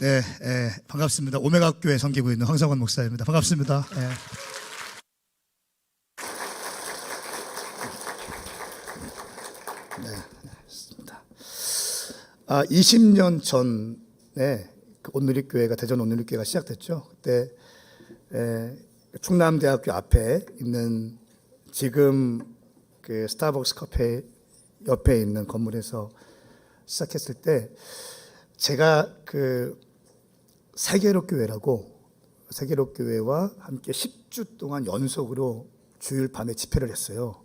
네, 반갑습니다. 오메가 교회 섬기고 있는 황성원 목사입니다. 반갑습니다. 20년 전에 온누리교회가 대전 온누리교회가 시작됐죠. 그때 충남대학교 앞에 있는 지금 그 스타벅스 카페 옆에 있는 건물에서 시작했을 때 제가 그 세계로 교회와 함께 10주 동안 연속으로 주일 밤에 집회를 했어요.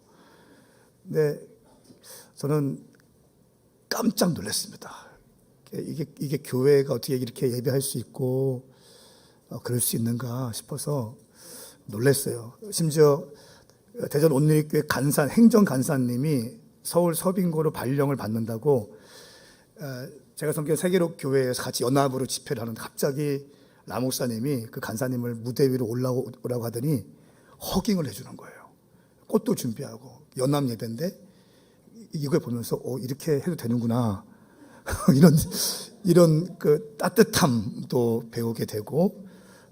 근데 저는 깜짝 놀랐습니다. 이게 교회가 어떻게 이렇게 예배할 수 있고 그럴 수 있는가 싶어서 놀랐어요. 심지어 대전 온누리교회 간사 행정 간사님이 서울 서빙고로 발령을 받는다고 제가 섬기는 세계로 교회에서 같이 연합으로 집회를 하는데 갑자기 라 목사님이 그 간사님을 무대 위로 올라오라고 하더니 허깅을 해주는 거예요. 꽃도 준비하고 연합 예배인데 이걸 보면서 이렇게 해도 되는구나 이런 그 따뜻함도 배우게 되고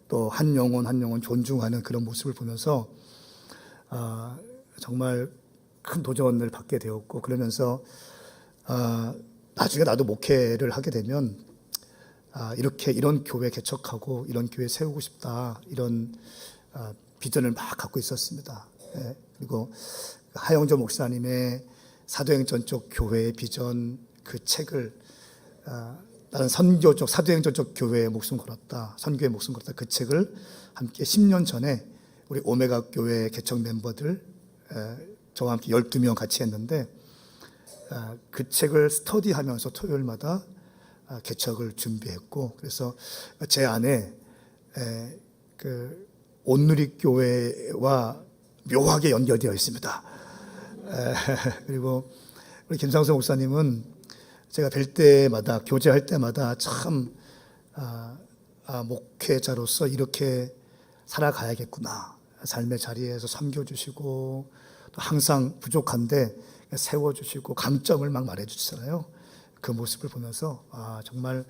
또 한 영혼 존중하는 그런 모습을 보면서 정말 큰 도전을 받게 되었고, 그러면서 나중에 나도 목회를 하게 되면 이런 교회 개척하고 이런 교회 세우고 싶다, 이런 비전을 막 갖고 있었습니다. 그리고 하영조 목사님의 사도행전 쪽 교회의 비전, 그 책을 나는 선교 쪽 사도행전 쪽 교회에 목숨 걸었다, 선교에 목숨 걸었다, 그 책을 함께 10년 전에 우리 오메가 교회 개척 멤버들 저와 함께 12명 같이 했는데 그 책을 스터디하면서 토요일마다 개척을 준비했고, 그래서 제 안에 그 온누리교회와 묘하게 연결되어 있습니다. 그리고 우리 김상수 목사님은 제가 뵐 때마다, 교제할 때마다 참 목회자로서 이렇게 살아가야겠구나, 삶의 자리에서 섬겨주시고 또 항상 부족한데 세워주시고 감점을 막 말해주시잖아요. 그 모습을 보면서 정말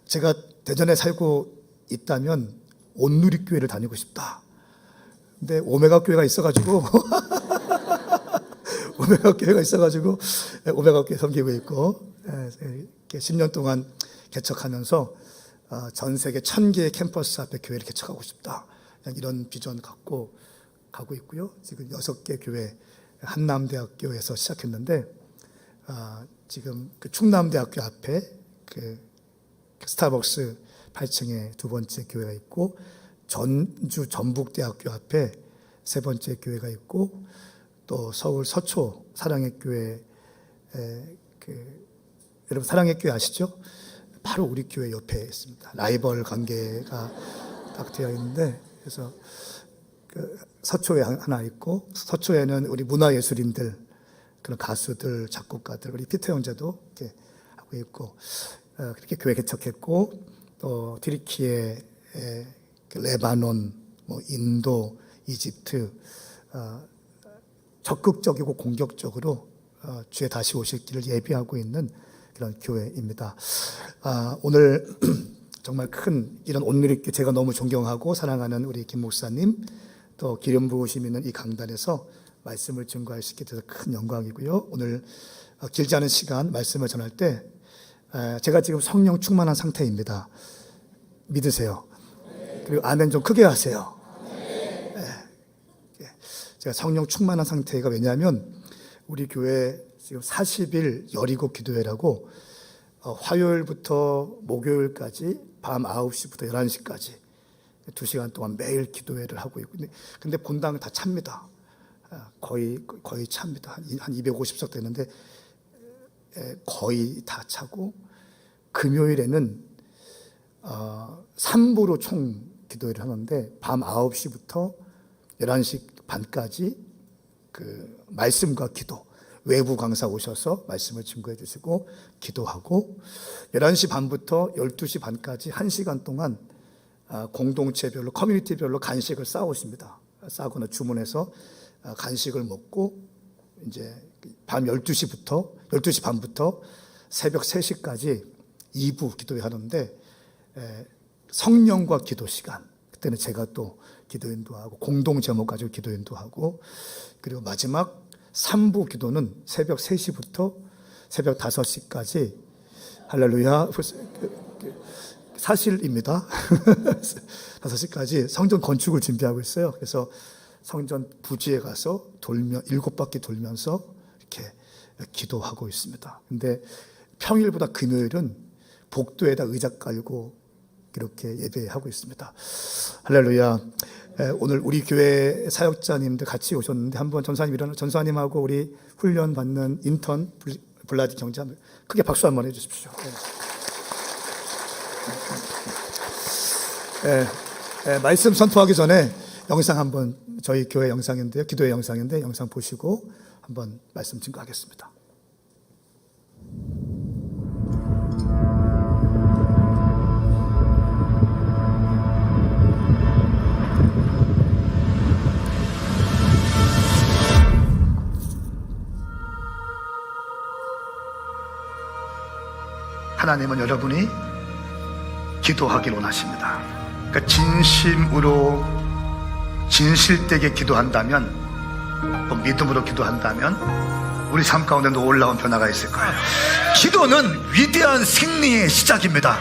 제가 대전에 살고 있다면 온누리교회를 다니고 싶다. 근데 오메가 교회가 있어가지고 오메가 교회 섬기고 있고, 이렇게 10년 동안 개척하면서 전 세계 1000개의 캠퍼스 앞에 교회를 개척하고 싶다, 이런 비전 갖고 가고 있고요. 지금 6개 교회, 한남대학교에서 시작했는데 지금 그 충남대학교 앞에 그 스타벅스 8층에 두 번째 교회가 있고, 전주 전북대학교 앞에 세 번째 교회가 있고, 또 서울 서초 사랑의 교회, 여러분 사랑의 교회 아시죠? 바로 우리 교회 옆에 있습니다. 라이벌 관계가 딱 되어 있는데, 그래서 그 서초에 하나 있고, 서초에는 우리 문화예술인들, 그런 가수들, 작곡가들, 우리 피터 형제도 이렇게 하고 있고, 그렇게 교회 개척했고, 또 튀르키예, 레바논, 인도, 이집트, 적극적이고 공격적으로 주에 다시 오실 길을 예비하고 있는 그런 교회입니다. 오늘 정말 큰 이런 온누리교회, 제가 너무 존경하고 사랑하는 우리 김 목사님, 또 기름 부으심 있는 이 강단에서 말씀을 증거할 수 있게 돼서 큰 영광이고요. 오늘 길지 않은 시간 말씀을 전할 때 제가 지금 성령 충만한 상태입니다. 믿으세요? 그리고 아멘 좀 크게 하세요. 제가 성령 충만한 상태가 왜냐하면 우리 교회 지금 40일 여리고 기도회라고 화요일부터 목요일까지 밤 9시부터 11시까지 2시간 동안 매일 기도회를 하고 있고, 근데 본당은 다 찹니다. 거의 찹니다. 한 250석 되는데 거의 다 차고, 금요일에는 3부로 총 기도회를 하는데 밤 9시부터 11시 반까지 그 말씀과 기도, 외부 강사 오셔서 말씀을 증거해 주시고 기도하고, 11시 반부터 12시 반까지 1시간 동안 공동체별로, 커뮤니티별로 간식을 싸오십니다. 싸거나 주문해서 간식을 먹고, 이제 밤 12시 반부터 새벽 3시까지 2부 기도회 하는데, 성령과 기도 시간, 그때는 제가 또 기도 인도하고 공동 제목 가지고 기도 인도하고, 그리고 마지막 3부 기도는 새벽 3시부터 새벽 5시까지 할렐루야 사실입니다. 5시까지 성전 건축을 준비하고 있어요. 그래서 성전 부지에 가서 7바퀴 돌면서 이렇게 기도하고 있습니다. 근데 평일보다 금요일은 복도에다 의자 깔고 이렇게 예배하고 있습니다. 할렐루야. 오늘 우리 교회 사역자님들 같이 오셨는데 한번 전사님하고 우리 훈련 받는 인턴 블라디 경자 크게 박수 한번 해주십시오. 말씀 선포하기 전에 영상 한번, 저희 교회 영상인데요, 기도의 영상인데 영상 보시고 한번 말씀 증거하겠습니다. 하나님은 여러분이 기도하길 원하십니다. 그러니까 진심으로 진실되게 기도한다면, 또 믿음으로 기도한다면 우리 삶 가운데 놀라운 변화가 있을 거예요. 기도는 위대한 승리의 시작입니다.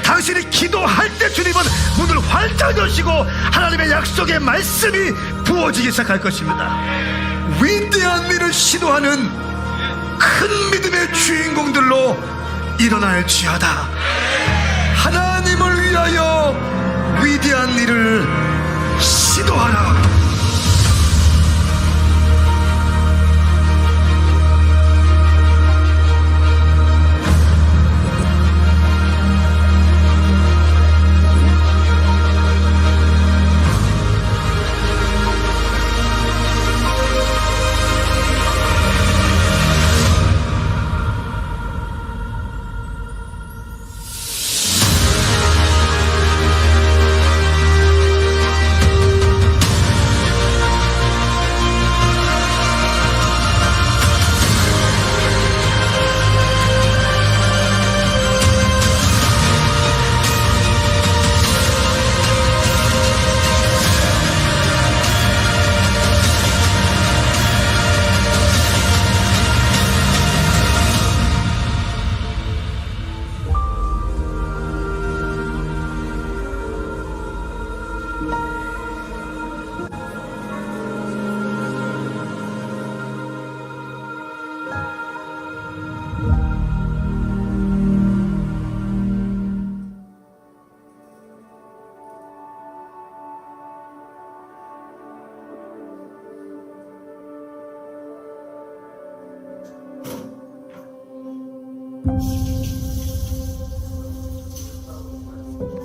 당신이 기도할 때 주님은 문을 활짝 여시고 하나님의 약속의 말씀이 부어지기 시작할 것입니다. 위대한 일을 시도하는 큰 믿음의 주인공들로 일어날지어다. 하나님을 위하여 위대한 일을 시도하라.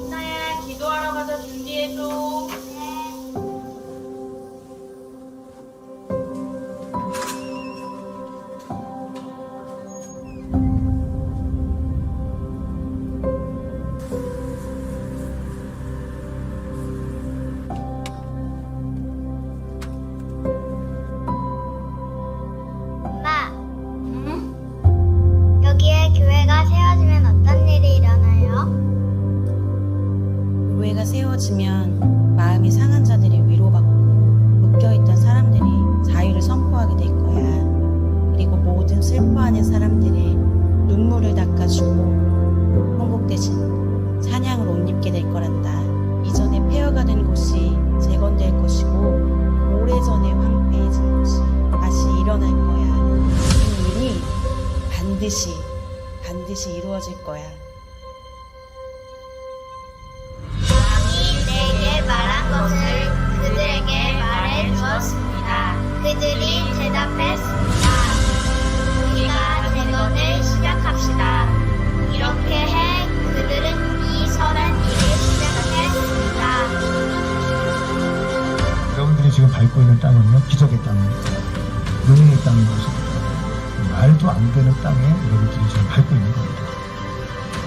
나야 기도하러 가서 준비해줘. 엄마, 여기에 교회가 세워지면 어떤 일이 일어나요? 교회가 세워지면 마음이 상한 자들이 위로받고 묶여있던 사람들이 자유를 선포하게 될 거야. 그리고 모든 슬퍼하는 사람들의 눈물을 닦아주고 천국 대신 찬양을 옷 입게 될 거란다. 이전에 폐허가 된 곳이 재건될 것이고 오래전에 황폐해진 곳이 다시 일어날 거야. 이 일이 반드시 이루어질 거야. 왕이 내게 말한 것을 그들에게 말해 주었습니다. 그들이 대답했습니다. 우리가 재건을 시작합시다. 이렇게 해 그들은 이 선한 일을 시작했습니다. 여러분들이 지금 밟고 있는 땅은요, 기적의 땅입니다. 은혜의 땅인 것입니다. 말도 안 되는 땅에 여러분들이 지금 밟고 있는 겁니다.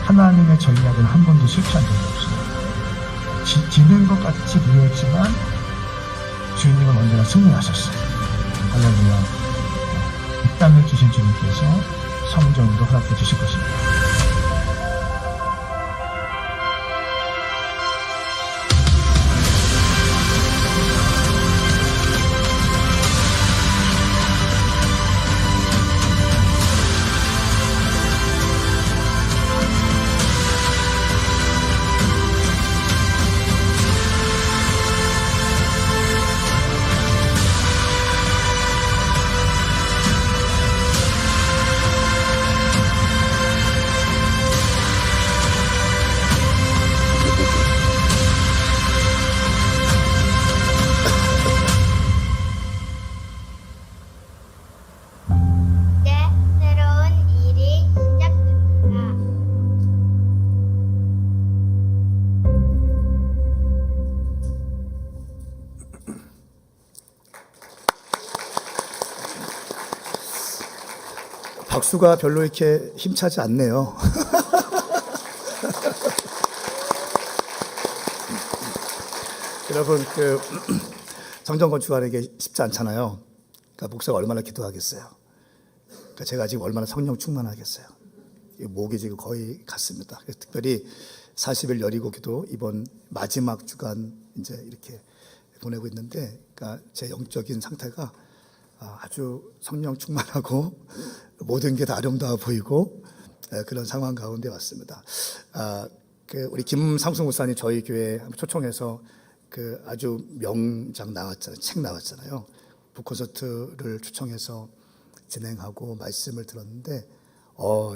하나님의 전략은 한 번도 실패한 적이 없어요. 지는 것 같이 보였지만 주님은 언제나 승리하셨어요. 할렐루야. 이 땅을 주신 주님께서 성전도 허락해 주실 것입니다. 박수가 별로 이렇게 힘차지 않네요. 여러분, 성전 건축하는 게 쉽지 않잖아요. 그러니까 목사가 얼마나 기도하겠어요. 그러니까 제가 지금 얼마나 성령 충만하겠어요. 목이 지금 거의 갔습니다. 그래서 특별히 40일 열이고 기도 이번 마지막 주간 이제 이렇게 보내고 있는데, 그러니까 제 영적인 상태가 아주 성령 충만하고 모든 게 다 아름다워 보이고 그런 상황 가운데 왔습니다. 우리 김상수 목사님 저희 교회 초청해서 아주 명작 나왔잖아요. 책 나왔잖아요. 북콘서트를 초청해서 진행하고 말씀을 들었는데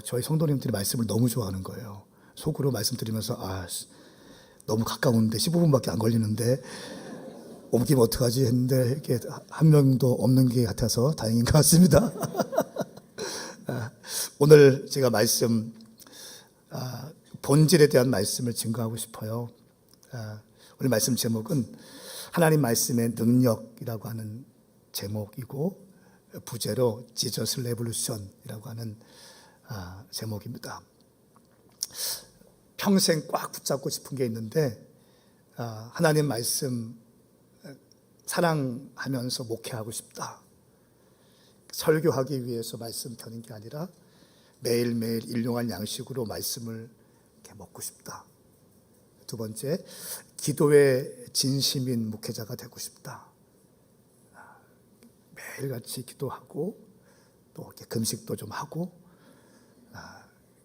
저희 성도님들이 말씀을 너무 좋아하는 거예요. 속으로 말씀드리면서 너무 가까운데 15분밖에 안 걸리는데 옮기면 어떡하지 했는데 이렇게 한 명도 없는 게 같아서 다행인 것 같습니다. 오늘 제가 본질에 대한 말씀을 증거하고 싶어요. 오늘 말씀 제목은 하나님 말씀의 능력이라고 하는 제목이고, 부제로 지저스 레볼루션이라고 하는 제목입니다. 평생 꽉 붙잡고 싶은 게 있는데, 하나님 말씀 사랑하면서 목회하고 싶다. 설교하기 위해서 말씀 펴는 게 아니라 매일매일 일용할 양식으로 말씀을 이렇게 먹고 싶다. 두 번째, 기도의 진심인 목회자가 되고 싶다. 매일같이 기도하고 또 이렇게 금식도 좀 하고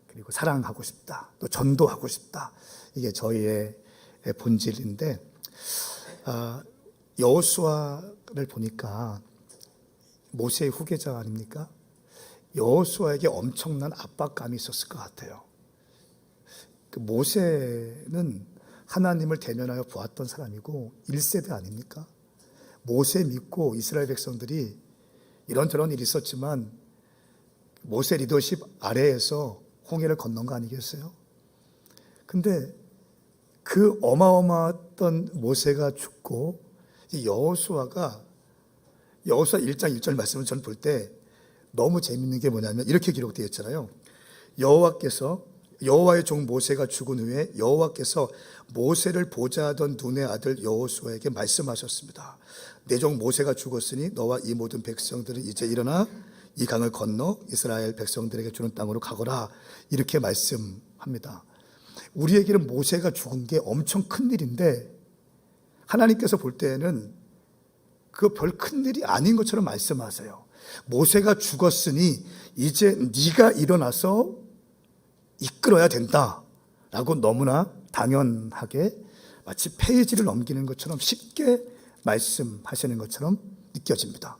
그리고 사랑하고 싶다. 또 전도하고 싶다. 이게 저희의 본질인데, 여호수아를 보니까 모세의 후계자 아닙니까? 여호수아에게 엄청난 압박감이 있었을 것 같아요. 모세는 하나님을 대면하여 보았던 사람이고 1세대 아닙니까? 모세 믿고 이스라엘 백성들이 이런저런 일이 있었지만 모세 리더십 아래에서 홍해를 건넌 거 아니겠어요? 근데 그 어마어마했던 모세가 죽고 여호수아 1장 1절 말씀을 저는 볼 때 너무 재밌는 게 뭐냐면 이렇게 기록되어 있잖아요. 여호와의 종 모세가 죽은 후에 여호와께서 모세를 보좌하던 눈의 아들 여호수아에게 말씀하셨습니다. 내 종 모세가 죽었으니 너와 이 모든 백성들은 이제 일어나 이 강을 건너 이스라엘 백성들에게 주는 땅으로 가거라. 이렇게 말씀합니다. 우리에게는 모세가 죽은 게 엄청 큰 일인데 하나님께서 볼 때에는 그거 별 큰 일이 아닌 것처럼 말씀하세요. 모세가 죽었으니 이제 네가 일어나서 이끌어야 된다라고 너무나 당연하게 마치 페이지를 넘기는 것처럼 쉽게 말씀하시는 것처럼 느껴집니다.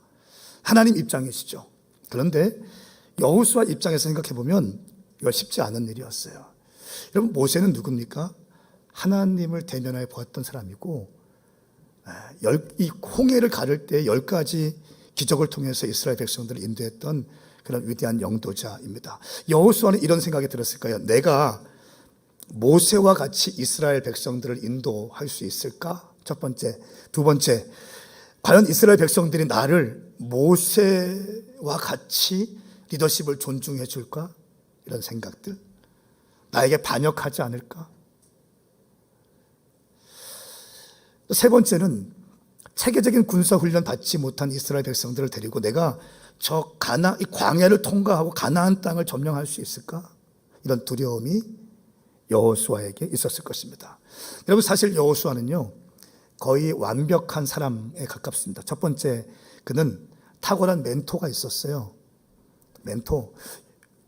하나님 입장이시죠. 그런데 여호수아 입장에서 생각해 보면 이거 쉽지 않은 일이었어요. 여러분, 모세는 누굽니까? 하나님을 대면하여 보았던 사람이고, 이 홍해를 가를 때 10가지 기적을 통해서 이스라엘 백성들을 인도했던 그런 위대한 영도자입니다. 여호수아는 이런 생각이 들었을까요? 내가 모세와 같이 이스라엘 백성들을 인도할 수 있을까? 첫 번째. 두 번째, 과연 이스라엘 백성들이 나를 모세와 같이 리더십을 존중해 줄까? 이런 생각들. 나에게 반역하지 않을까? 세 번째는 체계적인 군사훈련 받지 못한 이스라엘 백성들을 데리고 내가 이 광야를 통과하고 가나안 땅을 점령할 수 있을까? 이런 두려움이 여호수아에게 있었을 것입니다. 여러분, 사실 여호수아는요 거의 완벽한 사람에 가깝습니다. 첫 번째, 그는 탁월한 멘토가 있었어요. 멘토.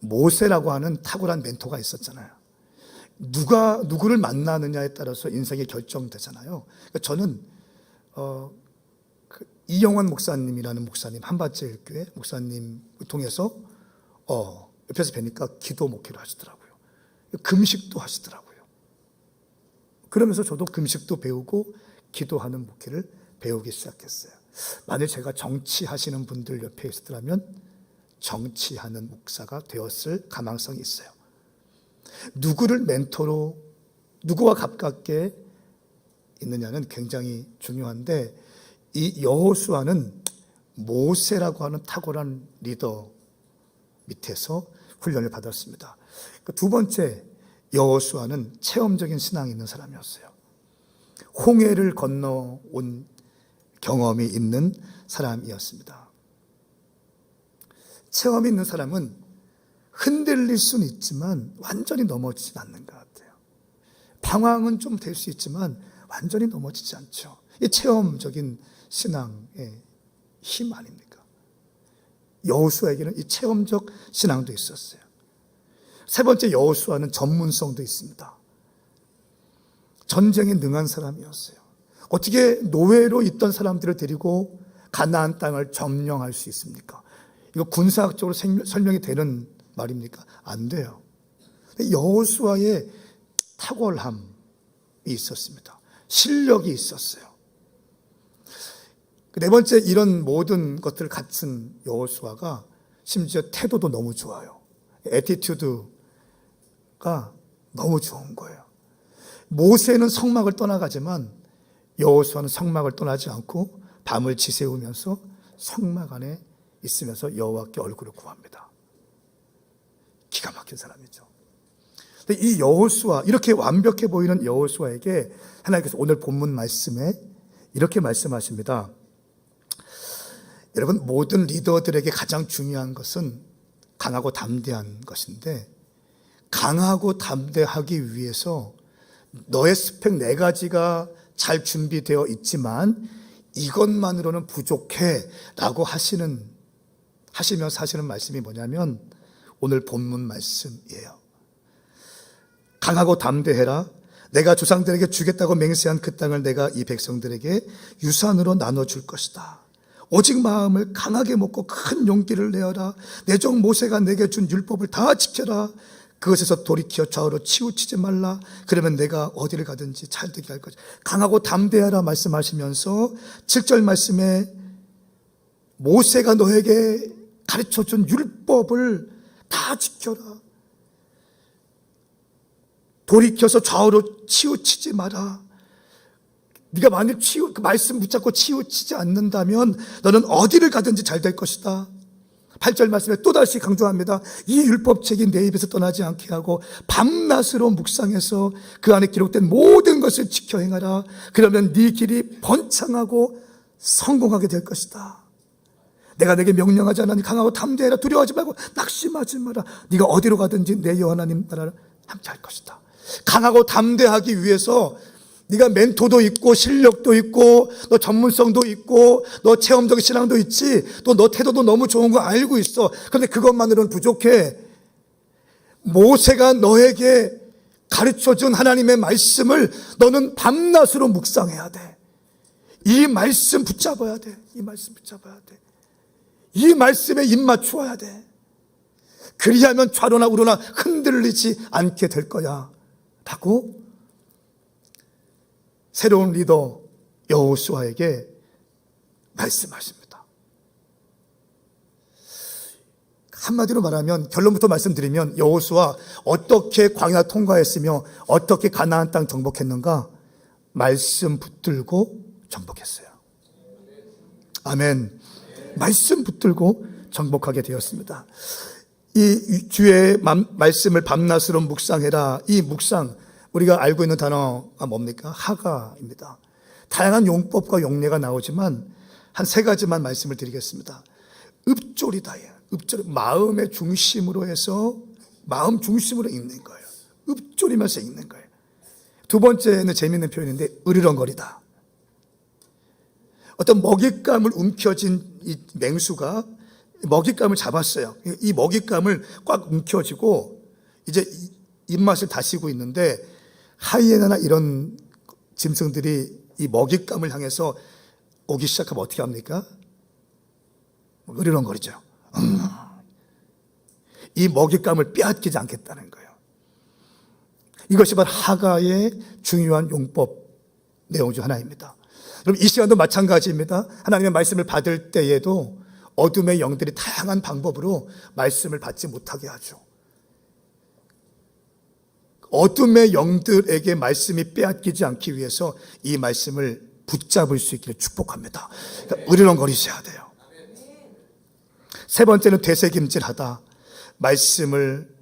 모세라고 하는 탁월한 멘토가 있었잖아요. 누구를 만나느냐에 따라서 인생이 결정되잖아요. 그러니까 저는 이영원 목사님이라는 목사님, 한밭제일교회 목사님 통해서 옆에서 뵈니까 기도 목회를 하시더라고요. 금식도 하시더라고요. 그러면서 저도 금식도 배우고 기도하는 목회를 배우기 시작했어요. 만약 제가 정치하시는 분들 옆에 있었더라면 정치하는 목사가 되었을 가망성이 있어요. 누구를 멘토로, 누구와 가깝게 있느냐는 굉장히 중요한데, 이 여호수아는 모세라고 하는 탁월한 리더를 밑에서 훈련을 받았습니다. 두 번째, 여호수아는 체험적인 신앙이 있는 사람이었어요. 홍해를 건너온 경험이 있는 사람이었습니다. 체험이 있는 사람은 흔들릴 수는 있지만 완전히 넘어지진 않는 것 같아요. 방황은 좀 될 수 있지만 완전히 넘어지지 않죠. 이 체험적인 신앙의 힘 아닙니까? 여호수아에게는 이 체험적 신앙도 있었어요. 세 번째, 여호수아는 전문성도 있습니다. 전쟁에 능한 사람이었어요. 어떻게 노예로 있던 사람들을 데리고 가나안 땅을 점령할 수 있습니까? 이거 군사학적으로 설명이 되는 말입니까? 안 돼요. 여호수아의 탁월함이 있었습니다. 실력이 있었어요. 네 번째, 이런 모든 것들을 갖춘 여호수아가 심지어 태도도 너무 좋아요. 애티튜드가 너무 좋은 거예요. 모세는 성막을 떠나가지만 여호수아는 성막을 떠나지 않고 밤을 지새우면서 성막 안에 있으면서 여호와께 얼굴을 구합니다. 기가 막힌 사람이죠. 근데 이 여호수아, 이렇게 완벽해 보이는 여호수아에게 하나님께서 오늘 본문 말씀에 이렇게 말씀하십니다. 여러분, 모든 리더들에게 가장 중요한 것은 강하고 담대한 것인데, 강하고 담대하기 위해서 너의 스펙 4가지가 잘 준비되어 있지만 이것만으로는 부족해 라고 하시면서 하시는 말씀이 뭐냐면 오늘 본문 말씀이에요. 강하고 담대해라. 내가 조상들에게 주겠다고 맹세한 그 땅을 내가 이 백성들에게 유산으로 나눠줄 것이다. 오직 마음을 강하게 먹고 큰 용기를 내어라. 내 종 모세가 내게 준 율법을 다 지켜라. 그것에서 돌이켜 좌우로 치우치지 말라. 그러면 내가 어디를 가든지 잘되게 할 것이다. 강하고 담대하라 말씀하시면서 7절 말씀에 모세가 너에게 가르쳐준 율법을 다 지켜라. 돌이켜서 좌우로 치우치지 마라. 네가 만일 그 말씀 붙잡고 치우치지 않는다면 너는 어디를 가든지 잘 될 것이다. 8절 말씀에 또다시 강조합니다. 이 율법책이 내 입에서 떠나지 않게 하고 밤낮으로 묵상해서 그 안에 기록된 모든 것을 지켜 행하라. 그러면 네 길이 번창하고 성공하게 될 것이다. 내가 내게 명령하지 않으니 강하고 담대해라. 두려워하지 말고 낙심하지 마라. 네가 어디로 가든지 내 여호와 하나님 나라를 함께 할 것이다. 강하고 담대하기 위해서 네가 멘토도 있고 실력도 있고 너 전문성도 있고 너 체험적인 신앙도 있지, 또 너 태도도 너무 좋은 거 알고 있어. 그런데 그것만으로는 부족해. 모세가 너에게 가르쳐준 하나님의 말씀을 너는 밤낮으로 묵상해야 돼. 이 말씀 붙잡아야 돼. 이 말씀 붙잡아야 돼. 이 말씀에 입 맞추어야 돼. 그리하면 좌로나 우로나 흔들리지 않게 될 거야 라고 새로운 리더 여호수아에게 말씀하십니다. 한마디로 말하면, 결론부터 말씀드리면 여호수아 어떻게 광야 통과했으며 어떻게 가나안 땅 정복했는가? 말씀 붙들고 정복했어요. 아멘. 말씀 붙들고 정복하게 되었습니다. 이 주의 말씀을 밤낮으로 묵상해라. 이 묵상, 우리가 알고 있는 단어가 뭡니까? 하가입니다. 다양한 용법과 용례가 나오지만 한 3가지만 말씀을 드리겠습니다. 읍조리다. 읍조리, 마음의 중심으로 해서 마음 중심으로 읽는 거예요. 읍조리면서 읽는 거예요. 두 번째는 재미있는 표현인데 으르렁거리다. 어떤 먹잇감을 움켜쥔 이 맹수가 먹잇감을 잡았어요. 이 먹잇감을 꽉 움켜쥐고 이제 입맛을 다시고 있는데 하이에나나 이런 짐승들이 이 먹잇감을 향해서 오기 시작하면 어떻게 합니까? 으르렁거리죠. 이 먹잇감을 빼앗기지 않겠다는 거예요. 이것이 바로 하가의 중요한 용법 내용 중 하나입니다. 그럼 이 시간도 마찬가지입니다. 하나님의 말씀을 받을 때에도 어둠의 영들이 다양한 방법으로 말씀을 받지 못하게 하죠. 어둠의 영들에게 말씀이 빼앗기지 않기 위해서 이 말씀을 붙잡을 수 있기를 축복합니다. 그러니까 으르렁거리셔야 돼요. 세 번째는 되새김질하다. 말씀을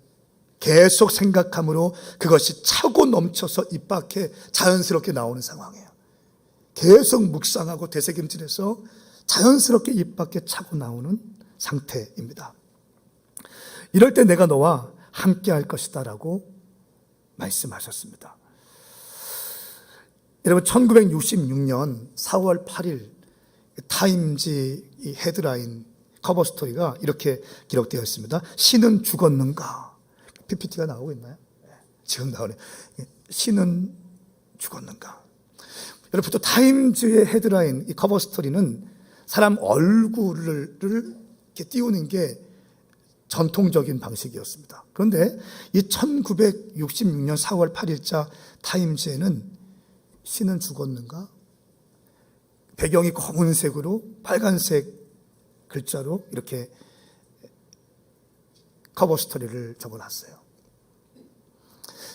계속 생각함으로 그것이 차고 넘쳐서 입 밖에 자연스럽게 나오는 상황이에요. 계속 묵상하고 되새김질해서 자연스럽게 입 밖에 차고 나오는 상태입니다. 이럴 때 내가 너와 함께 할 것이다 라고 말씀하셨습니다. 여러분 1966년 4월 8일 타임지 헤드라인 커버 스토리가 이렇게 기록되어 있습니다. 신은 죽었는가? PPT가 나오고 있나요? 지금 나오네. 신은 죽었는가? 여러분 보통 타임즈의 헤드라인 이 커버 스토리는 사람 얼굴을 이렇게 띄우는 게 전통적인 방식이었습니다. 그런데 이 1966년 4월 8일자 타임즈에는 신은 죽었는가? 배경이 검은색으로 빨간색 글자로 이렇게 커버 스토리를 적어놨어요.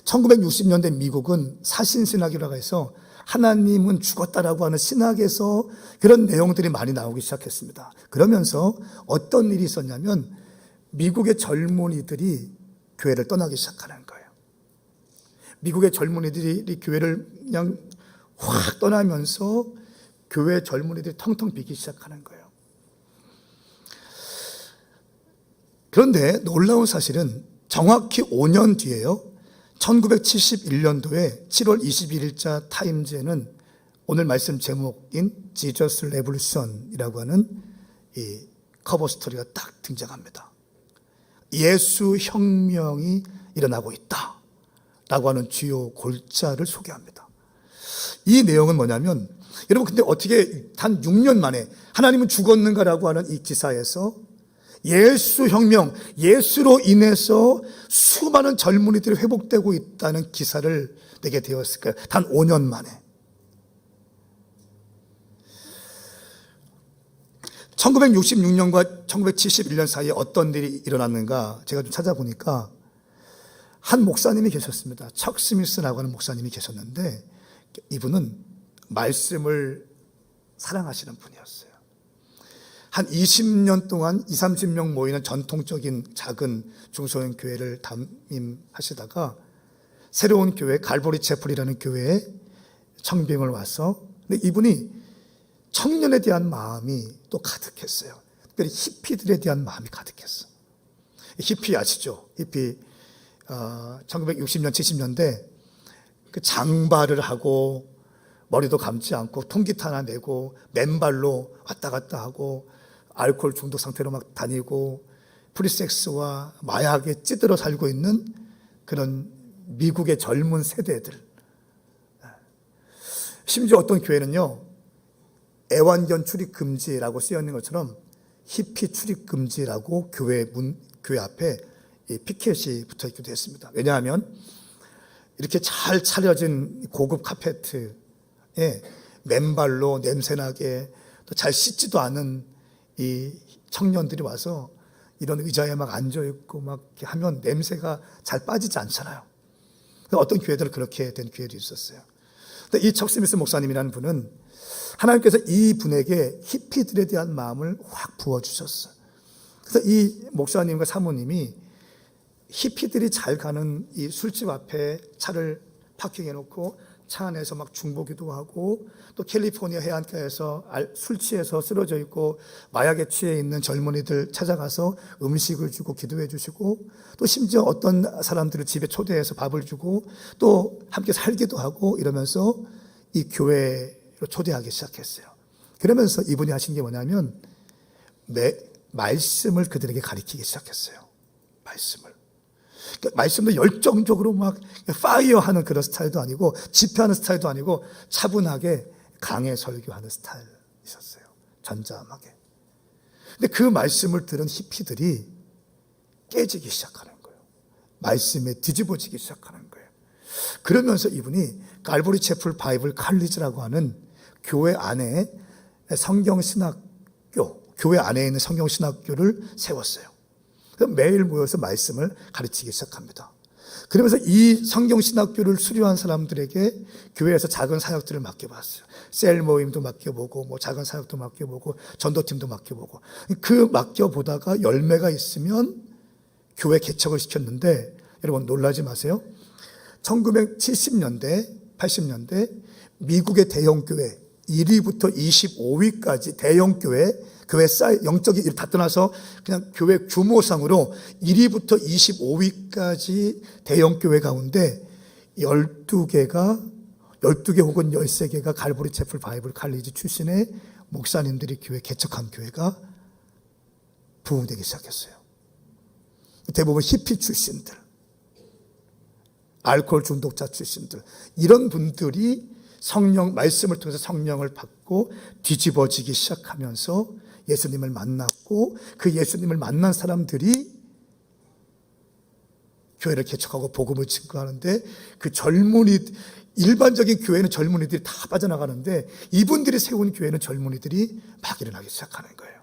1960년대 미국은 사신신학이라고 해서 하나님은 죽었다라고 하는 신학에서 그런 내용들이 많이 나오기 시작했습니다. 그러면서 어떤 일이 있었냐면 미국의 젊은이들이 교회를 떠나기 시작하는 거예요. 미국의 젊은이들이 교회를 그냥 확 떠나면서 교회 젊은이들이 텅텅 비기 시작하는 거예요. 그런데 놀라운 사실은 정확히 5년 뒤에요. 1971년도에 7월 21일자 타임즈에는 오늘 말씀 제목인 Jesus Revolution이라고 하는 이 커버 스토리가 딱 등장합니다. 예수 혁명이 일어나고 있다 라고 하는 주요 골자를 소개합니다. 이 내용은 뭐냐면 여러분 근데 어떻게 단 6년 만에 하나님은 죽었는가라고 하는 이 기사에서 예수 혁명, 예수로 인해서 수많은 젊은이들이 회복되고 있다는 기사를 내게 되었을까요? 단 5년 만에. 1966년과 1971년 사이에 어떤 일이 일어났는가 제가 좀 찾아보니까 한 목사님이 계셨습니다. 척 스미스라고 하는 목사님이 계셨는데 이분은 말씀을 사랑하시는 분이었어요. 한 20년 동안 20, 30명 모이는 전통적인 작은 중소형 교회를 담임하시다가 새로운 교회 갈보리 채플이라는 교회에 청빙을 와서 근데 이분이 청년에 대한 마음이 또 가득했어요. 특별히 히피들에 대한 마음이 가득했어. 히피 아시죠? 히피 1960년 70년대 그 장발을 하고 머리도 감지 않고 통기타 하나 내고 맨발로 왔다 갔다 하고 알코올 중독 상태로 막 다니고 프리섹스와 마약에 찌들어 살고 있는 그런 미국의 젊은 세대들. 심지어 어떤 교회는요 애완견 출입 금지라고 쓰여 있는 것처럼 히피 출입 금지라고 교회 앞에 이 피켓이 붙어 있기도 했습니다. 왜냐하면 이렇게 잘 차려진 고급 카페트에 맨발로 냄새나게 또 잘 씻지도 않은 이 청년들이 와서 이런 의자에 막 앉아있고 막 이렇게 하면 냄새가 잘 빠지지 않잖아요. 어떤 교회들은 그렇게 된 교회도 있었어요. 근데 이 척 스미스 목사님이라는 분은 하나님께서 이 분에게 히피들에 대한 마음을 확 부어주셨어요. 그래서 이 목사님과 사모님이 히피들이 잘 가는 이 술집 앞에 차를 파킹해놓고 차 안에서 막 중보기도 하고 또 캘리포니아 해안가에서 술 취해서 쓰러져 있고 마약에 취해 있는 젊은이들 찾아가서 음식을 주고 기도해 주시고 또 심지어 어떤 사람들을 집에 초대해서 밥을 주고 또 함께 살기도 하고 이러면서 이 교회로 초대하기 시작했어요. 그러면서 이분이 하신 게 뭐냐면 말씀을 그들에게 가르치기 시작했어요. 말씀을. 그러니까 말씀도 열정적으로 막 파이어하는 그런 스타일도 아니고 집회하는 스타일도 아니고 차분하게 강해 설교하는 스타일이셨어요. 전잠하게. 근데 그 말씀을 들은 히피들이 깨지기 시작하는 거예요. 말씀에 뒤집어지기 시작하는 거예요. 그러면서 이분이 갈보리 채플 바이블 칼리지라고 하는 교회 안에 성경신학교, 교회 안에 있는 성경신학교를 세웠어요. 매일 모여서 말씀을 가르치기 시작합니다. 그러면서 이 성경신학교를 수료한 사람들에게 교회에서 작은 사역들을 맡겨봤어요. 셀 모임도 맡겨보고 뭐 작은 사역도 맡겨보고 전도팀도 맡겨보고 그 맡겨보다가 열매가 있으면 교회 개척을 시켰는데 여러분 놀라지 마세요. 1970년대, 80년대 미국의 대형교회 1위부터 25위까지 대형교회, 교회 사이, 영적인 일 다 떠나서 그냥 교회 규모상으로 1위부터 25위까지 대형교회 가운데 12개 혹은 13개가 갈보리 채플 바이블 칼리지 출신의 목사님들이 교회 개척한 교회가 부흥되기 시작했어요. 대부분 히피 출신들, 알코올 중독자 출신들, 이런 분들이 성령, 말씀을 통해서 성령을 받고 뒤집어지기 시작하면서 예수님을 만났고 그 예수님을 만난 사람들이 교회를 개척하고 복음을 증거하는데 그 젊은이, 일반적인 교회는 젊은이들이 다 빠져나가는데 이분들이 세운 교회는 젊은이들이 막 일어나기 시작하는 거예요.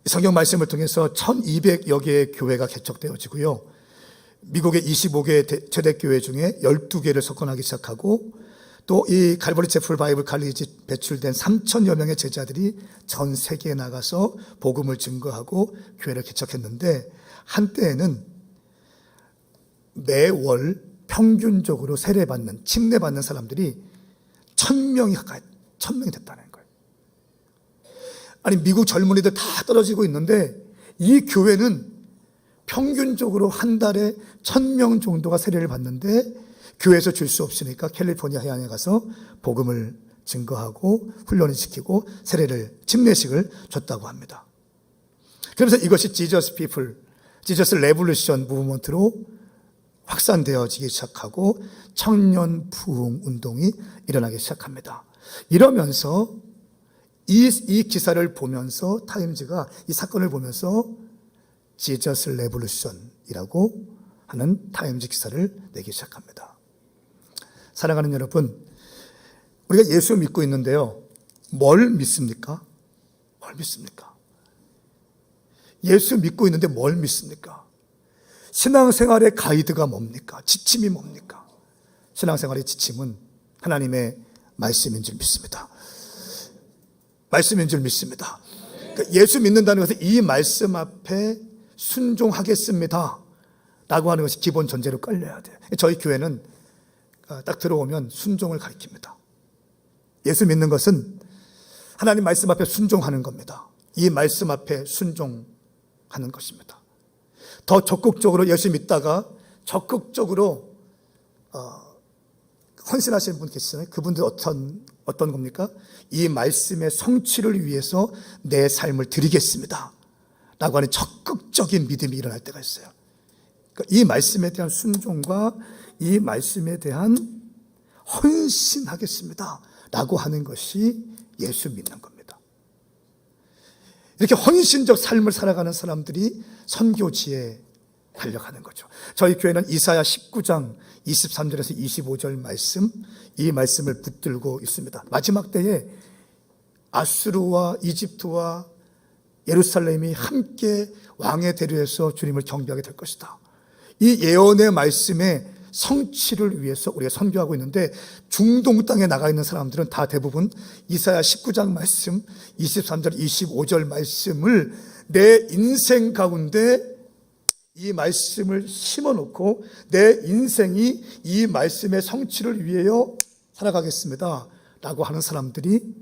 성경 말씀을 통해서 1200여 개의 교회가 개척되어지고요. 미국의 25개 초대교회 중에 12개를 석권하기 시작하고 또 이 갈보리 채플 바이블 칼리지 배출된 3,000여 명의 제자들이 전 세계에 나가서 복음을 증거하고 교회를 개척했는데 한때에는 매월 평균적으로 세례받는, 침례받는 사람들이 1,000명이 가까이, 1,000명이 됐다는 거예요. 아니, 미국 젊은이들 다 떨어지고 있는데 이 교회는 평균적으로 한 달에 1,000명 정도가 세례를 받는데 교회에서 줄 수 없으니까 캘리포니아 해안에 가서 복음을 증거하고 훈련을 시키고 세례를, 침례식을 줬다고 합니다. 그러면서 이것이 지저스 피플, 지저스 레볼루션 무브먼트로 확산되어지기 시작하고 청년 부흥 운동이 일어나기 시작합니다. 이러면서 이 기사를 보면서 타임즈가 이 사건을 보면서 지저스 레볼루션이라고 하는 타임즈 기사를 내기 시작합니다. 사랑하는 여러분, 우리가 예수 믿고 있는데요. 뭘 믿습니까? 뭘 믿습니까? 예수 믿고 있는데 뭘 믿습니까? 신앙생활의 가이드가 뭡니까? 지침이 뭡니까? 신앙생활의 지침은 하나님의 말씀인 줄 믿습니다. 말씀인 줄 믿습니다. 그러니까 예수 믿는다는 것은 이 말씀 앞에 순종하겠습니다 라고 하는 것이 기본 전제로 깔려야 돼요. 저희 교회는 딱 들어오면 순종을 가르칩니다. 예수 믿는 것은 하나님 말씀 앞에 순종하는 겁니다. 이 말씀 앞에 순종하는 것입니다. 더 적극적으로 예수 믿다가 적극적으로 헌신하시는 분 계시잖아요. 그분들 어떤 겁니까? 이 말씀의 성취를 위해서 내 삶을 드리겠습니다 라고 하는 적극적인 믿음이 일어날 때가 있어요. 그러니까 이 말씀에 대한 순종과 이 말씀에 대한 헌신하겠습니다 라고 하는 것이 예수 믿는 겁니다. 이렇게 헌신적 삶을 살아가는 사람들이 선교지에 달려가는 거죠. 저희 교회는 이사야 19장 23절에서 25절 말씀, 이 말씀을 붙들고 있습니다. 마지막 때에 아수르와 이집트와 예루살렘이 함께 왕의 대류에서 주님을 경배하게 될 것이다. 이 예언의 말씀의 성취를 위해서 우리가 선교하고 있는데 중동 땅에 나가 있는 사람들은 다 대부분 이사야 19장 말씀, 23절, 25절 말씀을 내 인생 가운데 이 말씀을 심어놓고 내 인생이 이 말씀의 성취를 위하여 살아가겠습니다 라고 하는 사람들이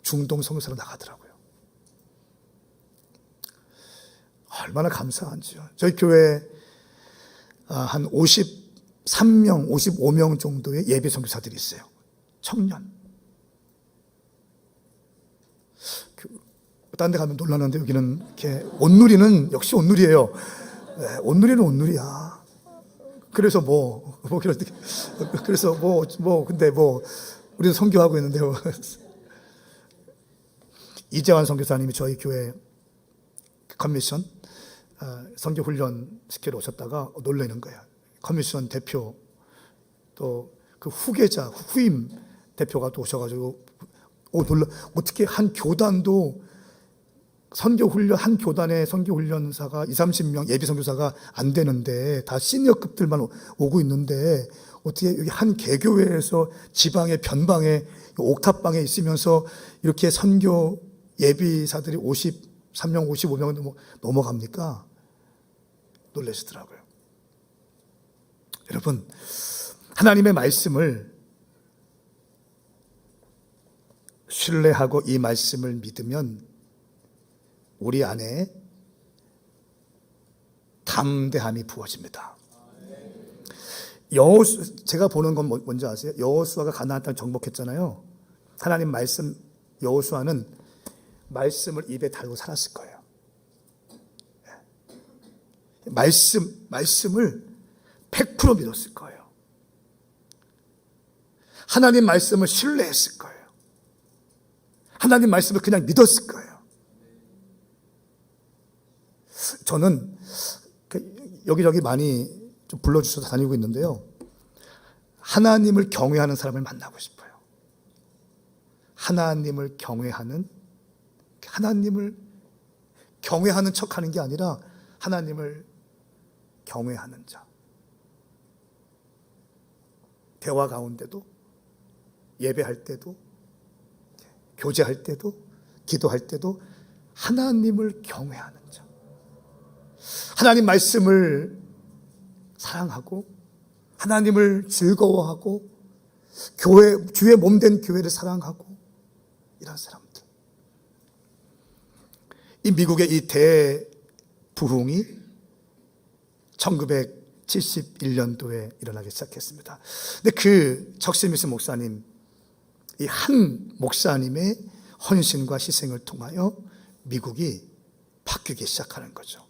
중동 선교사로 나가더라고요. 얼마나 감사한지요. 저희 교회 한 53명, 55명 정도의 예비 선교사들이 있어요. 청년. 딴 데 가면 놀라는데 여기는 이렇게 온누리는 역시 온누리예요. 네, 온누리는 온누리야. 그래서 근데 우리도 선교하고 있는데요. 이재환 선교사님이 저희 교회 커미션 선교 훈련 시키러 오셨다가 놀라는 거야. 커미션 대표 또 그 후계자 후임 대표가 또 오셔가지고 놀라. 어떻게 한 교단도 선교훈련, 한 교단의 선교훈련사가 20-30명 예비 선교사가 안 되는데 다 시니어급들만 오고 있는데 어떻게 여기 한 개교회에서 지방의 변방에 옥탑방에 있으면서 이렇게 선교 예비사들이 50, 3명 55명 넘어갑니까? 놀라시더라고요. 여러분, 하나님의 말씀을 신뢰하고 이 말씀을 믿으면 우리 안에 담대함이 부어집니다. 제가 보는 건 뭔지 아세요? 여호수아가 가나안 땅 정복했잖아요. 하나님 말씀, 여호수아는 말씀을 입에 달고 살았을 거예요. 말씀을 100% 믿었을 거예요. 하나님 말씀을 신뢰했을 거예요. 하나님 말씀을 그냥 믿었을 거예요. 저는 여기저기 많이 좀 불러주셔서 다니고 있는데요. 하나님을 경외하는 사람을 만나고 싶어요. 하나님을 경외하는 척 하는 게 아니라 하나님을 경외하는 자. 대화 가운데도, 예배할 때도, 교제할 때도, 기도할 때도 하나님을 경외하는 자. 하나님 말씀을 사랑하고 하나님을 즐거워하고 주의 몸된 교회를 사랑하고 이런 사람들. 이 미국의 이 대부흥이 1971년도에 일어나기 시작했습니다. 근데 그 적스미스 목사님, 이 한 목사님의 헌신과 희생을 통하여 미국이 바뀌기 시작하는 거죠.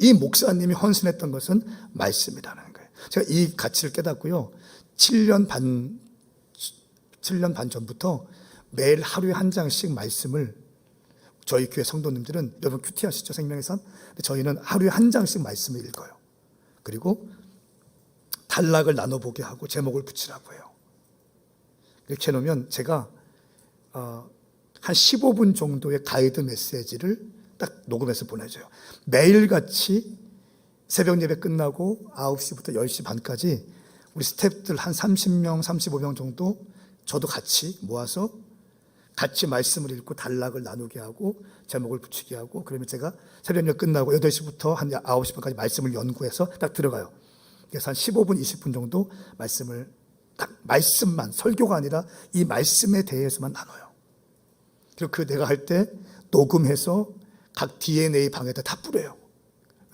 이 목사님이 헌신했던 것은 말씀이라는 거예요. 제가 이 가치를 깨닫고요. 7년 반 전부터 매일 하루에 한 장씩 말씀을, 저희 교회 성도님들은, 여러분 큐티 하시죠? 생명의 삶? 저희는 하루에 한 장씩 말씀을 읽어요. 그리고 단락을 나눠보게 하고 제목을 붙이라고 해요. 이렇게 해놓으면 제가 한 15분 정도의 가이드 메시지를 딱 녹음해서 보내줘요. 매일같이 새벽 예배 끝나고 9시부터 10시 반까지 우리 스태프들 한 30명, 35명 정도 저도 같이 모아서 같이 말씀을 읽고 단락을 나누게 하고 제목을 붙이게 하고, 그러면 제가 새벽 예배 끝나고 8시부터 한 9시 반까지 말씀을 연구해서 딱 들어가요. 그래서 한 15분, 20분 정도 말씀을 딱 말씀만, 설교가 아니라 이 말씀에 대해서만 나눠요. 그리고 그 내가 할 때 녹음해서 각 DNA 방에다 다 뿌려요.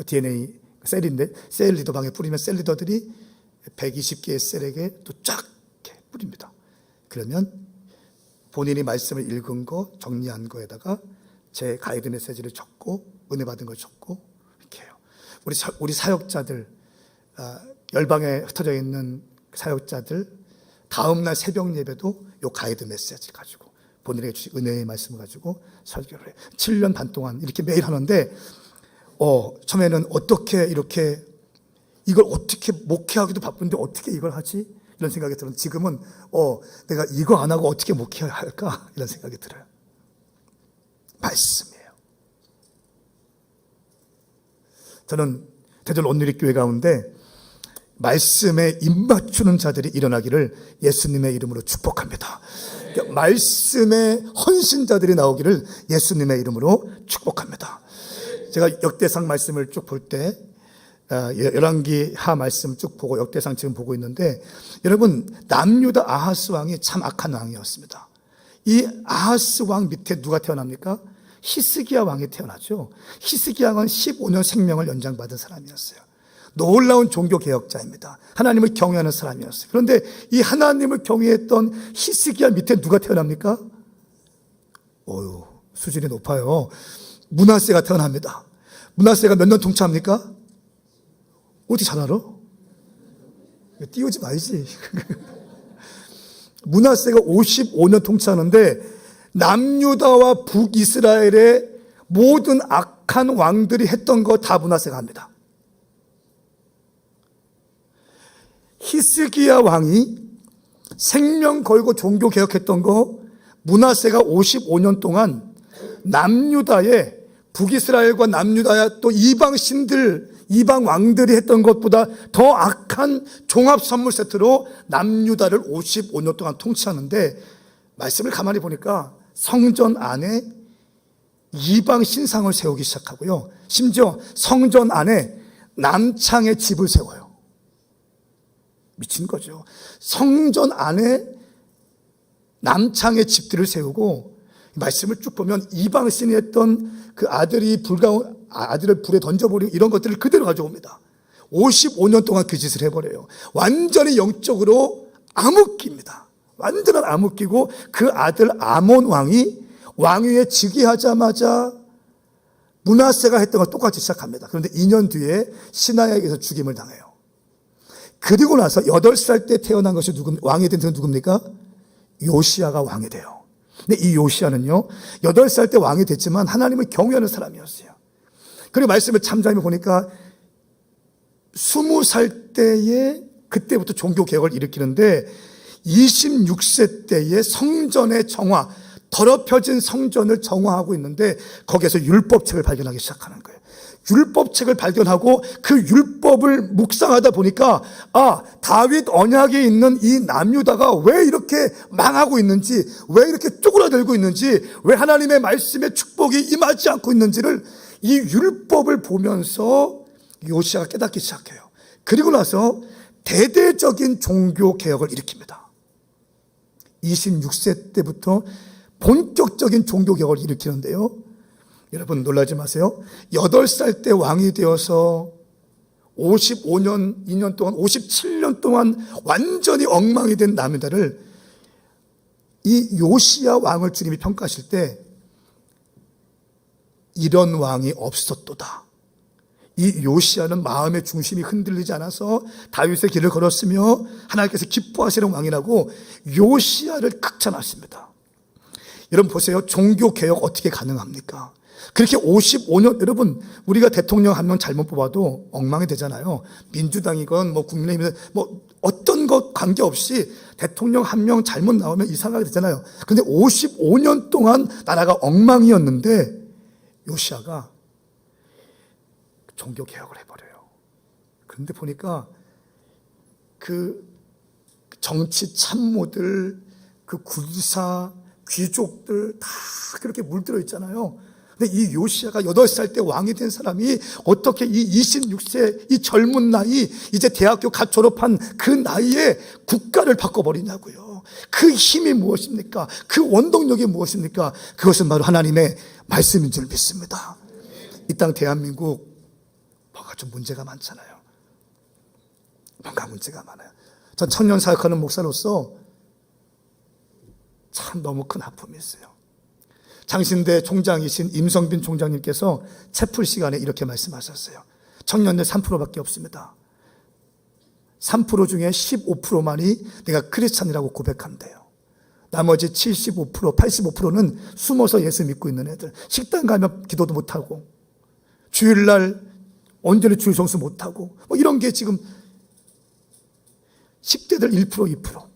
DNA 셀인데 셀 리더 방에 뿌리면 셀 리더들이 120개의 셀에게 또 쫙 이렇게 뿌립니다. 그러면 본인이 말씀을 읽은 거, 정리한 거에다가 제 가이드 메시지를 적고 은혜 받은 걸 적고 이렇게 해요. 우리 사역자들, 열방에 흩어져 있는 사역자들 다음날 새벽 예배도 요 가이드 메시지 가지고 본인에게 주신 은혜의 말씀을 가지고 설교를 해요. 7년 반 동안 이렇게 매일 하는데 처음에는 어떻게 이렇게 이걸 어떻게 목회하기도 바쁜데 어떻게 이걸 하지? 이런 생각이 들어요. 지금은 내가 이거 안 하고 어떻게 목회해야 할까? 이런 생각이 들어요. 말씀이에요. 저는 대전 온누리교회 가운데 말씀에 입맞추는 자들이 일어나기를 예수님의 이름으로 축복합니다. 말씀의 헌신자들이 나오기를 예수님의 이름으로 축복합니다. 제가 역대상 말씀을 쭉 볼 때 열왕기 하 말씀 쭉 보고 역대상 지금 보고 있는데, 여러분 남유다 아하스 왕이 참 악한 왕이었습니다. 이 아하스 왕 밑에 누가 태어납니까? 히스기야 왕이 태어나죠. 히스기야 왕은 15년 생명을 연장받은 사람이었어요. 놀라운 종교개혁자입니다. 하나님을 경외하는 사람이었어요. 그런데 이 하나님을 경외했던 히스기야 밑에 누가 태어납니까? 수준이 높아요. 므낫세가 태어납니다. 므낫세가 몇 년 통치합니까? 어떻게 잘 알아? 띄우지 말지. 므낫세가 55년 통치하는데 남유다와 북이스라엘의 모든 악한 왕들이 했던 거 다 므낫세가 합니다. 히스기야 왕이 생명 걸고 종교 개혁했던 거 므낫세가 55년 동안 남유다에, 북이스라엘과 남유다야 또 이방 신들, 이방 왕들이 했던 것보다 더 악한 종합 선물 세트로 남유다를 55년 동안 통치하는데, 말씀을 가만히 보니까 성전 안에 이방 신상을 세우기 시작하고요. 심지어 성전 안에 남창의 집을 세워요. 미친 거죠. 성전 안에 남창의 집들을 세우고, 말씀을 쭉 보면 이방 신이 했던 그 아들을 불에 던져버리고 이런 것들을 그대로 가져옵니다. 55년 동안 그 짓을 해버려요. 완전히 영적으로 암흑기입니다. 완전한 암흑기고, 그 아들 아몬 왕이 왕위에 즉위하자마자 므낫세가 했던 걸 똑같이 시작합니다. 그런데 2년 뒤에 시나야에게서 죽임을 당해요. 그리고 나서 8살 때 태어난 것이 왕이 된 사람은 누굽니까? 요시야가 왕이 돼요. 근데 이 요시야는요, 8살 때 왕이 됐지만 하나님을 경외하는 사람이었어요. 그리고 말씀을 참조하며 보니까 20살 때에 그때부터 종교개혁을 일으키는데 26세 때에 성전의 정화, 더럽혀진 성전을 정화하고 있는데 거기에서 율법책을 발견하기 시작하는 거예요. 율법책을 발견하고 그 율법을 묵상하다 보니까, 다윗 언약에 있는 이 남유다가 왜 이렇게 망하고 있는지, 왜 이렇게 쪼그라들고 있는지, 왜 하나님의 말씀의 축복이 임하지 않고 있는지를 이 율법을 보면서 요시야가 깨닫기 시작해요. 그리고 나서 대대적인 종교개혁을 일으킵니다. 26세 때부터 본격적인 종교개혁을 일으키는데요, 여러분 놀라지 마세요. 8살 때 왕이 되어서 55년, 2년 동안, 57년 동안 완전히 엉망이 된 남유다를 이 요시야 왕을 주님이 평가하실 때 이런 왕이 없었도다. 이 요시야는 마음의 중심이 흔들리지 않아서 다윗의 길을 걸었으며 하나님께서 기뻐하시는 왕이라고 요시야를 극찬하십니다. 여러분 보세요. 종교개혁 어떻게 가능합니까? 그렇게 55년, 여러분, 우리가 대통령 한 명 잘못 뽑아도 엉망이 되잖아요. 민주당이건 국민의힘이건 어떤 것 관계없이 대통령 한 명 잘못 나오면 이상하게 되잖아요. 그런데 55년 동안 나라가 엉망이었는데 요시야가 종교개혁을 해버려요. 그런데 보니까 그 정치 참모들, 그 군사, 귀족들 다 그렇게 물들어 있잖아요. 근데 이 요시야가 8살 때 왕이 된 사람이 어떻게 이 26세 이 젊은 나이, 이제 대학교 갓 졸업한 그 나이에 국가를 바꿔버리냐고요. 그 힘이 무엇입니까? 그 원동력이 무엇입니까? 그것은 바로 하나님의 말씀인 줄 믿습니다. 이 땅 대한민국 뭔가 좀 문제가 많잖아요. 뭔가 문제가 많아요. 전 청년 사역하는 목사로서 참 너무 큰 아픔이 있어요. 장신대 총장이신 임성빈 총장님께서 채플 시간에 이렇게 말씀하셨어요. 청년들 3%밖에 없습니다. 3% 중에 15%만이 내가 크리스찬이라고 고백한대요. 나머지 75%, 85%는 숨어서 예수 믿고 있는 애들. 식당 가면 기도도 못하고, 주일날 온전히 주일 성수 못하고, 이런 게 지금 10대들 1%, 2%.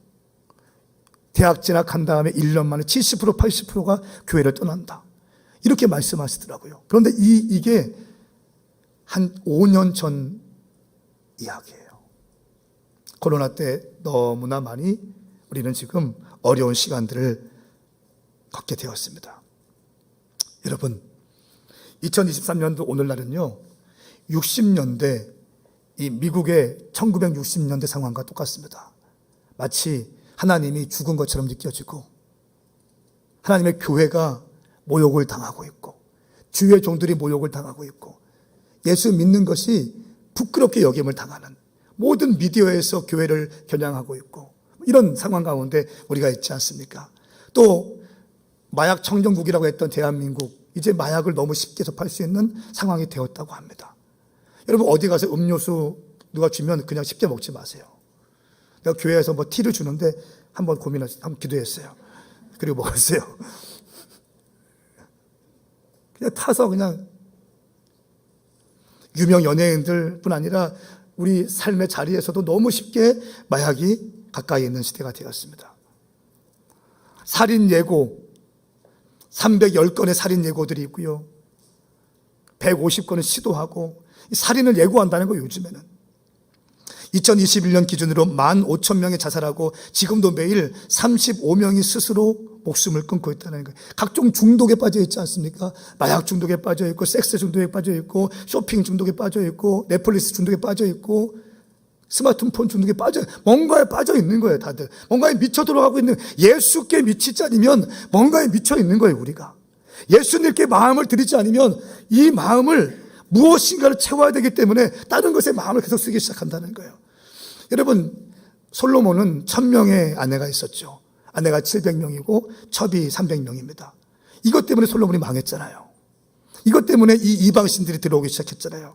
대학 진학한 다음에 1년 만에 70%, 80%가 교회를 떠난다. 이렇게 말씀하시더라고요. 그런데 이게 한 5년 전 이야기예요. 코로나 때 너무나 많이 우리는 지금 어려운 시간들을 겪게 되었습니다. 여러분, 2023년도 오늘날은요, 60년대, 이 미국의 1960년대 상황과 똑같습니다. 마치 하나님이 죽은 것처럼 느껴지고, 하나님의 교회가 모욕을 당하고 있고, 주의 종들이 모욕을 당하고 있고, 예수 믿는 것이 부끄럽게 여김을 당하는, 모든 미디어에서 교회를 겨냥하고 있고, 이런 상황 가운데 우리가 있지 않습니까? 또 마약 청정국이라고 했던 대한민국, 이제 마약을 너무 쉽게 접할 수 있는 상황이 되었다고 합니다. 여러분, 어디 가서 음료수 누가 주면 그냥 쉽게 먹지 마세요. 내가 교회에서 티를 주는데 한번 한번 기도했어요. 그리고 먹었어요. 그냥 타서 그냥, 유명 연예인들 뿐 아니라 우리 삶의 자리에서도 너무 쉽게 마약이 가까이 있는 시대가 되었습니다. 살인 예고, 310건의 살인 예고들이 있고요. 150건을 시도하고, 살인을 예고한다는 거예요, 요즘에는. 2021년 기준으로 15,000명이 자살하고 지금도 매일 35명이 스스로 목숨을 끊고 있다는 거예요. 각종 중독에 빠져 있지 않습니까? 마약 중독에 빠져 있고, 섹스 중독에 빠져 있고, 쇼핑 중독에 빠져 있고, 넷플릭스 중독에 빠져 있고, 스마트폰 중독에 뭔가에 빠져 있는 거예요, 다들. 뭔가에 미쳐 들어가고 있는, 예수께 미치지 않으면 뭔가에 미쳐 있는 거예요, 우리가. 예수님께 마음을 들이지 않으면 이 마음을 무엇인가를 채워야 되기 때문에 다른 것에 마음을 계속 쓰기 시작한다는 거예요. 여러분, 솔로몬은 1000명의 아내가 있었죠. 아내가 700명이고 첩이 300명입니다. 이것 때문에 솔로몬이 망했잖아요. 이것 때문에 이 이방신들이 들어오기 시작했잖아요.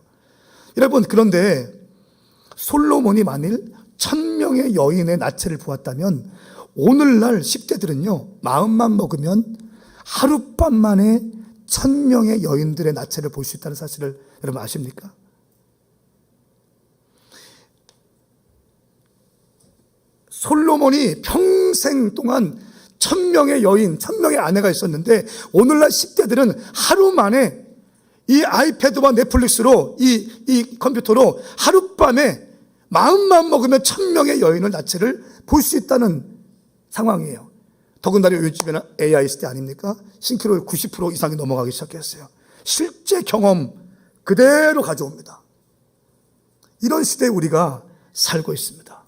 여러분, 그런데 솔로몬이 만일 1000명의 여인의 나체를 보았다면 오늘날 10대들은요, 마음만 먹으면 하룻밤 만에 1000명의 여인들의 나체를 볼 수 있다는 사실을 여러분 아십니까? 솔로몬이 평생 동안 1000명의 여인, 1000명의 아내가 있었는데 오늘날 10대들은 하루 만에 이 아이패드와 넷플릭스로 이 컴퓨터로 하룻밤에 마음만 먹으면 1000명의 여인의 나체를 볼 수 있다는 상황이에요. 더군다나 요즘에는 AI 시대 아닙니까? 싱크로율 90% 이상이 넘어가기 시작했어요. 실제 경험 그대로 가져옵니다. 이런 시대에 우리가 살고 있습니다.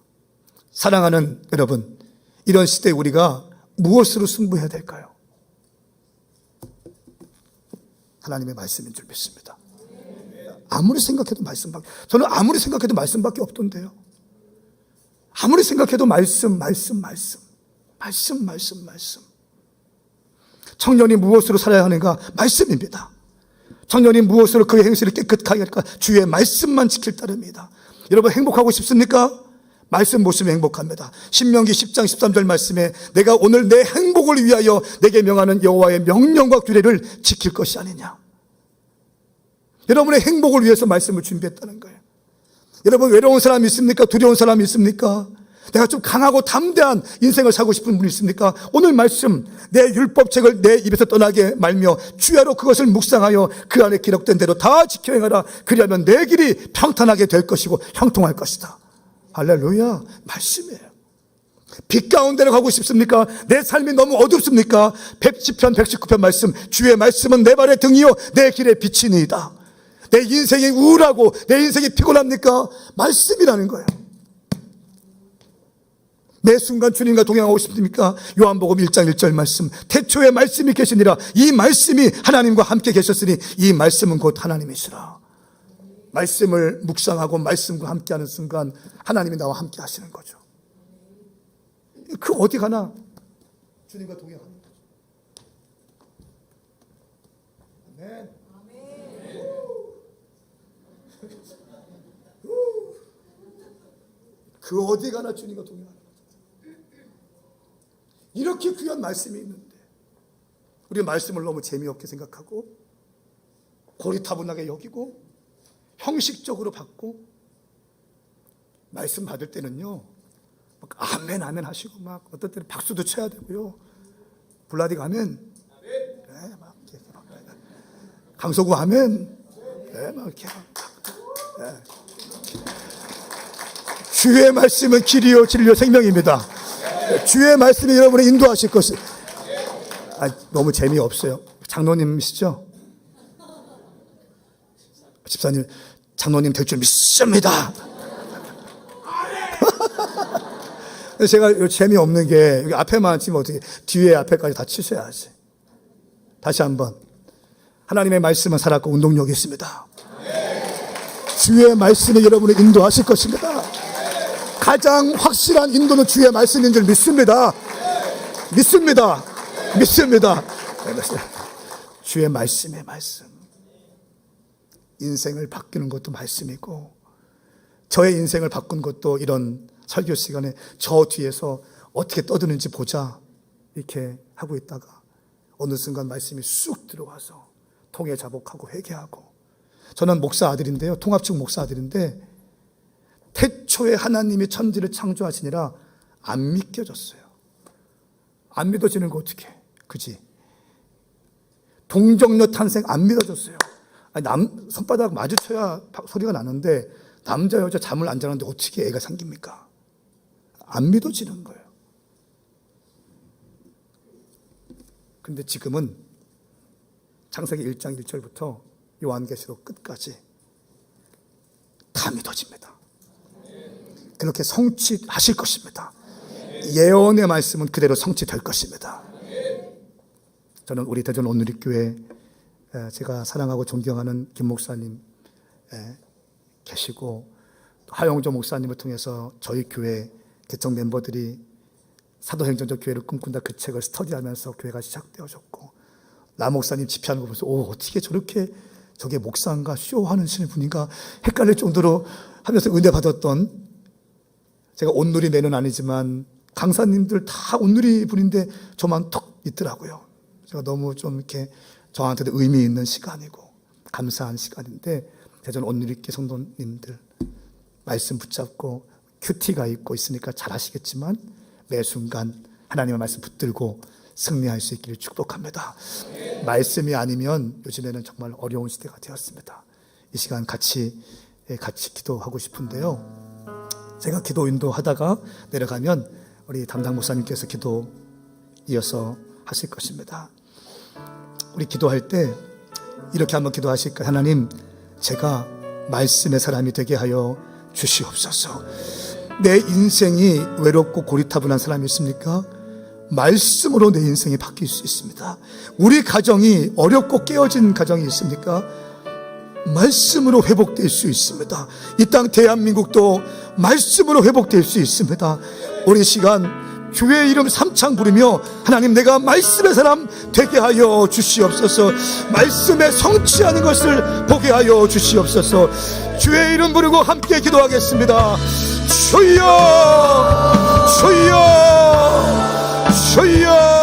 사랑하는 여러분, 이런 시대에 우리가 무엇으로 승부해야 될까요? 하나님의 말씀인 줄 믿습니다. 아무리 생각해도 말씀밖에, 저는 아무리 생각해도 말씀밖에 없던데요. 아무리 생각해도 말씀. 청년이 무엇으로 살아야 하는가? 말씀입니다. 청년이 무엇으로 그의 행실을 깨끗하게 할까? 주의 말씀만 지킬 따름이다. 여러분, 행복하고 싶습니까? 말씀 보시면 행복합니다. 신명기 10장 13절 말씀에 내가 오늘 내 행복을 위하여 내게 명하는 여호와의 명령과 규례를 지킬 것이 아니냐. 여러분의 행복을 위해서 말씀을 준비했다는 거예요. 여러분, 외로운 사람이 있습니까? 두려운 사람이 있습니까? 내가 좀 강하고 담대한 인생을 살고 싶은 분이 있습니까? 오늘 말씀, 내 율법책을 내 입에서 떠나게 말며 주야로 그것을 묵상하여 그 안에 기록된 대로 다 지켜 행하라. 그리하면 내 길이 평탄하게 될 것이고 형통할 것이다. 할렐루야. 말씀이에요. 빛 가운데로 가고 싶습니까? 내 삶이 너무 어둡습니까? 110편 119편 말씀, 주의 말씀은 내 발의 등이요 내 길의 빛이니이다. 내 인생이 우울하고 내 인생이 피곤합니까? 말씀이라는 거예요. 매 순간 주님과 동행하고 싶습니까? 요한복음 1장 1절 말씀, 태초에 말씀이 계시니라. 이 말씀이 하나님과 함께 계셨으니 이 말씀은 곧 하나님이시라. 말씀을 묵상하고 말씀과 함께하는 순간 하나님이 나와 함께 하시는 거죠. 그 어디 가나 주님과 동행하는 거죠. 아멘. 그 어디 가나 주님과 동행하는 거죠. 이렇게 귀한 말씀이 있는데 우리 말씀을 너무 재미없게 생각하고 고리타분하게 여기고 형식적으로 받고, 말씀 받을 때는요 막 아멘 아멘 하시고 막 어떤 때는 박수도 쳐야 되고요. 블라딕 아멘, 네, 막 이렇게 막, 강서구 아멘, 네, 막 이렇게 네. 주의 말씀은 길이요 진리요 생명입니다. 주의 말씀이 여러분을 인도하실 것을. 너무 재미없어요. 장로님이시죠? 집사님, 장로님 될 줄 믿습니다. 제가 재미없는 게 여기 앞에만 치면 어떻게, 뒤에 앞에까지 다 치셔야지. 다시 한번, 하나님의 말씀은 살았고 운동력이 있습니다. 주의 말씀이 여러분을 인도하실 것입니다. 가장 확실한 인도는 주의 말씀인 줄 믿습니다. 믿습니다. 주의 말씀의 말씀. 인생을 바꾸는 것도 말씀이고, 저의 인생을 바꾼 것도 이런 설교 시간에 저 뒤에서 어떻게 떠드는지 보자 이렇게 하고 있다가 어느 순간 말씀이 쑥 들어와서 통해 자복하고 회개하고. 저는 목사 아들인데요, 통합측 목사 아들인데 태초에 하나님이 천지를 창조하시니라 안 믿겨졌어요. 안 믿어지는 거 어떻게, 그지? 동정녀 탄생 안 믿어졌어요. 아니, 손바닥 마주쳐야 소리가 나는데 남자 여자 잠을 안 자는데 어떻게 애가 생깁니까? 안 믿어지는 거예요. 근데 지금은 창세기 1장 1절부터 요한계시록 끝까지 다 믿어집니다. 그렇게 성취하실 것입니다. 예언의 말씀은 그대로 성취될 것입니다. 저는 우리 대전 온누리교회 제가 사랑하고 존경하는 김 목사님 계시고 하영조 목사님을 통해서 저희 교회 개척 멤버들이 사도행전적 교회를 꿈꾼다 그 책을 스터디하면서 교회가 시작되어졌고 나 목사님 집회하는 거 보면서 어떻게 저렇게 저게 목사인가 쇼하는 분인가 헷갈릴 정도로 하면서 은혜 받았던, 제가 온누리 매는 아니지만 강사님들 다 온누리 분인데 저만 턱 있더라고요. 제가 너무 좀 이렇게 저한테도 의미 있는 시간이고 감사한 시간인데, 대전 온누리교회 성도님들 말씀 붙잡고 큐티가 있고 있으니까 잘 아시겠지만 매 순간 하나님의 말씀 붙들고 승리할 수 있기를 축복합니다. 말씀이 아니면 요즘에는 정말 어려운 시대가 되었습니다. 이 시간 같이 기도하고 싶은데요. 제가 기도 인도하다가 내려가면 우리 담당 목사님께서 기도 이어서 하실 것입니다. 우리 기도할 때 이렇게 한번 기도하실까요? 하나님, 제가 말씀의 사람이 되게 하여 주시옵소서. 내 인생이 외롭고 고리타분한 사람이 있습니까? 말씀으로 내 인생이 바뀔 수 있습니다. 우리 가정이 어렵고 깨어진 가정이 있습니까? 말씀으로 회복될 수 있습니다. 이 땅 대한민국도 말씀으로 회복될 수 있습니다. 우리 시간 주의 이름 삼창 부르며 하나님, 내가 말씀의 사람 되게 하여 주시옵소서. 말씀에 성취하는 것을 보게 하여 주시옵소서. 주의 이름 부르고 함께 기도하겠습니다. 주여, 주여, 주여.